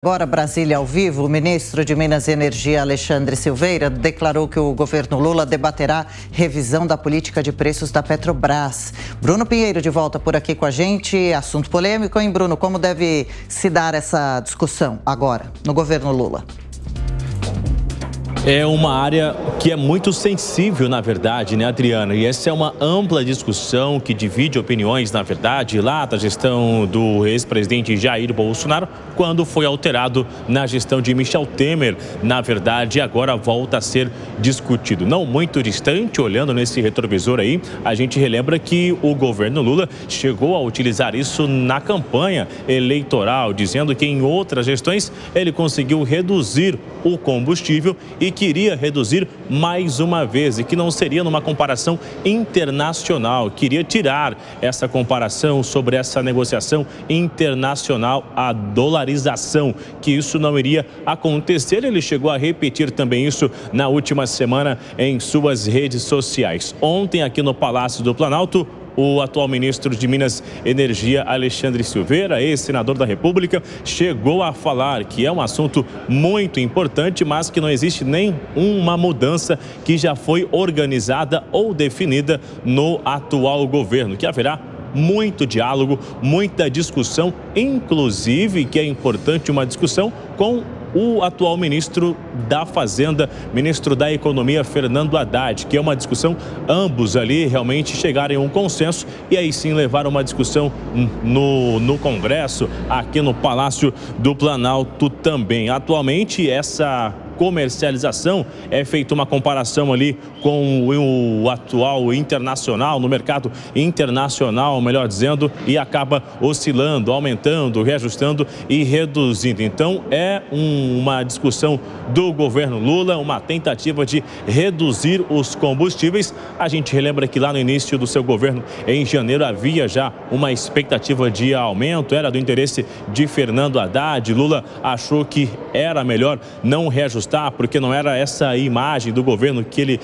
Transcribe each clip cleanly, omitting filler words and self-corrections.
Agora, Brasília ao vivo, o ministro de Minas e Energia, Alexandre Silveira, declarou que o governo Lula debaterá revisão da política de preços da Petrobras. Bruno Pinheiro de volta por aqui com a gente. Assunto polêmico, hein, Bruno? Como deve se dar essa discussão agora, no governo Lula? É uma área que é muito sensível, na verdade, né, Adriana? E essa é uma ampla discussão que divide opiniões, na verdade, lá da gestão do ex-presidente Jair Bolsonaro, quando foi alterado na gestão de Michel Temer. Na verdade, agora volta a ser discutido. Não muito distante, olhando nesse retrovisor aí, a gente relembra que o governo Lula chegou a utilizar isso na campanha eleitoral, dizendo que em outras gestões ele conseguiu reduzir o combustível e queria reduzir mais uma vez, e que não seria numa comparação internacional, queria tirar essa comparação sobre essa negociação internacional, a dolarização, que isso não iria acontecer. Ele chegou a repetir também isso na última semana em suas redes sociais. Ontem, aqui no Palácio do Planalto, o atual ministro de Minas e Energia, Alexandre Silveira, ex-senador da República, chegou a falar que é um assunto muito importante, mas que não existe nenhuma mudança que já foi organizada ou definida no atual governo, que haverá muito diálogo, muita discussão, inclusive que é importante uma discussão com o atual ministro da Fazenda, ministro da Economia, Fernando Haddad, que é uma discussão, ambos ali realmente chegarem a um consenso e aí sim levar uma discussão no Congresso, aqui no Palácio do Planalto também. Atualmente, essa comercialização é feita uma comparação ali com o atual internacional, no mercado internacional, melhor dizendo, e acaba oscilando, aumentando, reajustando e reduzindo. Então, é uma discussão do governo Lula, uma tentativa de reduzir os combustíveis. A gente relembra que lá no início do seu governo, em janeiro, havia já uma expectativa de aumento, era do interesse de Fernando Haddad. Lula achou que era melhor não reajustar, porque não era essa imagem do governo que ele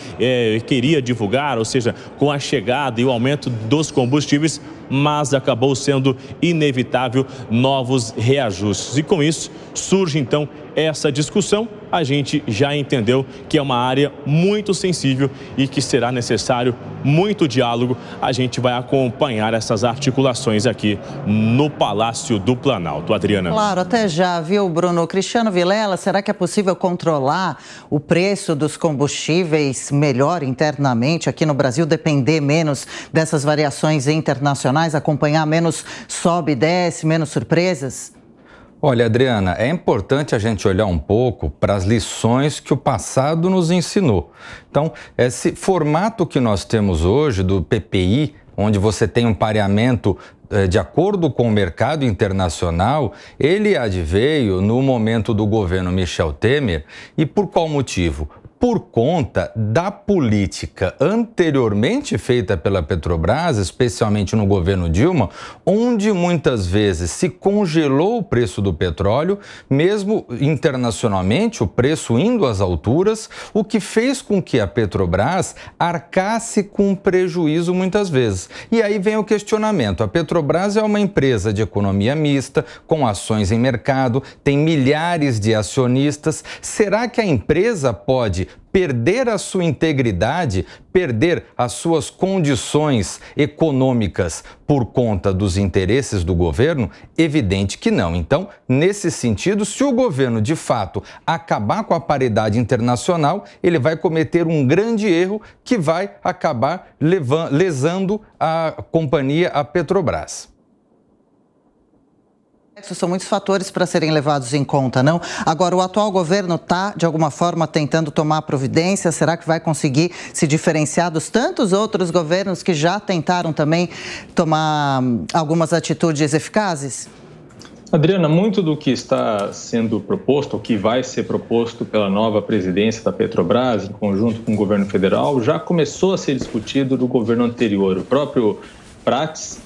queria divulgar, ou seja, com a chegada e o aumento dos combustíveis, mas acabou sendo inevitável novos reajustes. E com isso surge então essa discussão. A gente já entendeu que é uma área muito sensível e que será necessário muito diálogo. A gente vai acompanhar essas articulações aqui no Palácio do Planalto. Adriana. Claro, até já, viu, Bruno? Cristiano Vilela, será que é possível controlar o preço dos combustíveis melhor internamente aqui no Brasil, depender menos dessas variações internacionais, acompanhar menos sobe e desce, menos surpresas? Olha, Adriana, é importante a gente olhar um pouco para as lições que o passado nos ensinou. Então, esse formato que nós temos hoje do PPI, onde você tem um pareamento de acordo com o mercado internacional, ele adveio no momento do governo Michel Temer. E por qual motivo? Por conta da política anteriormente feita pela Petrobras, especialmente no governo Dilma, onde muitas vezes se congelou o preço do petróleo, mesmo internacionalmente, o preço indo às alturas, o que fez com que a Petrobras arcasse com prejuízo muitas vezes. E aí vem o questionamento: a Petrobras é uma empresa de economia mista, com ações em mercado, tem milhares de acionistas. Será que a empresa pode perder a sua integridade, perder as suas condições econômicas por conta dos interesses do governo? Evidente que não. Então, nesse sentido, se o governo de fato acabar com a paridade internacional, ele vai cometer um grande erro que vai acabar lesando a companhia, a Petrobras. São muitos fatores para serem levados em conta, não? Agora, o atual governo está, de alguma forma, tentando tomar providência. Será que vai conseguir se diferenciar dos tantos outros governos que já tentaram também tomar algumas atitudes eficazes? Adriana, muito do que está sendo proposto, ou que vai ser proposto pela nova presidência da Petrobras, em conjunto com o governo federal, já começou a ser discutido no governo anterior. O próprio Prates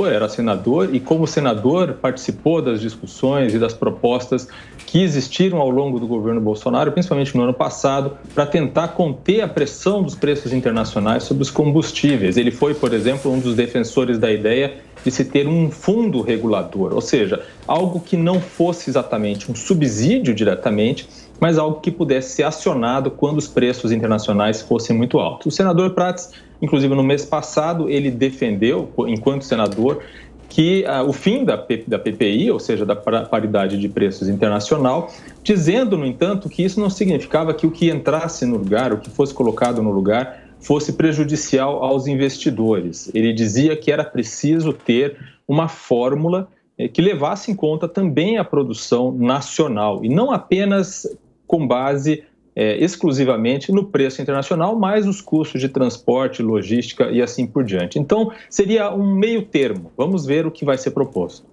era senador e, como senador, participou das discussões e das propostas que existiram ao longo do governo Bolsonaro, principalmente no ano passado, para tentar conter a pressão dos preços internacionais sobre os combustíveis. Ele foi, por exemplo, um dos defensores da ideia de se ter um fundo regulador, ou seja, algo que não fosse exatamente um subsídio diretamente, mas algo que pudesse ser acionado quando os preços internacionais fossem muito altos. O senador Prats, inclusive no mês passado, ele defendeu, enquanto senador, que o fim da PPI, ou seja, da paridade de preços internacional, dizendo, no entanto, que isso não significava que o que entrasse no lugar, o que fosse colocado no lugar, fosse prejudicial aos investidores. Ele dizia que era preciso ter uma fórmula que levasse em conta também a produção nacional, e não apenas com base exclusivamente no preço internacional, mais os custos de transporte, logística e assim por diante. Então, seria um meio termo. Vamos ver o que vai ser proposto.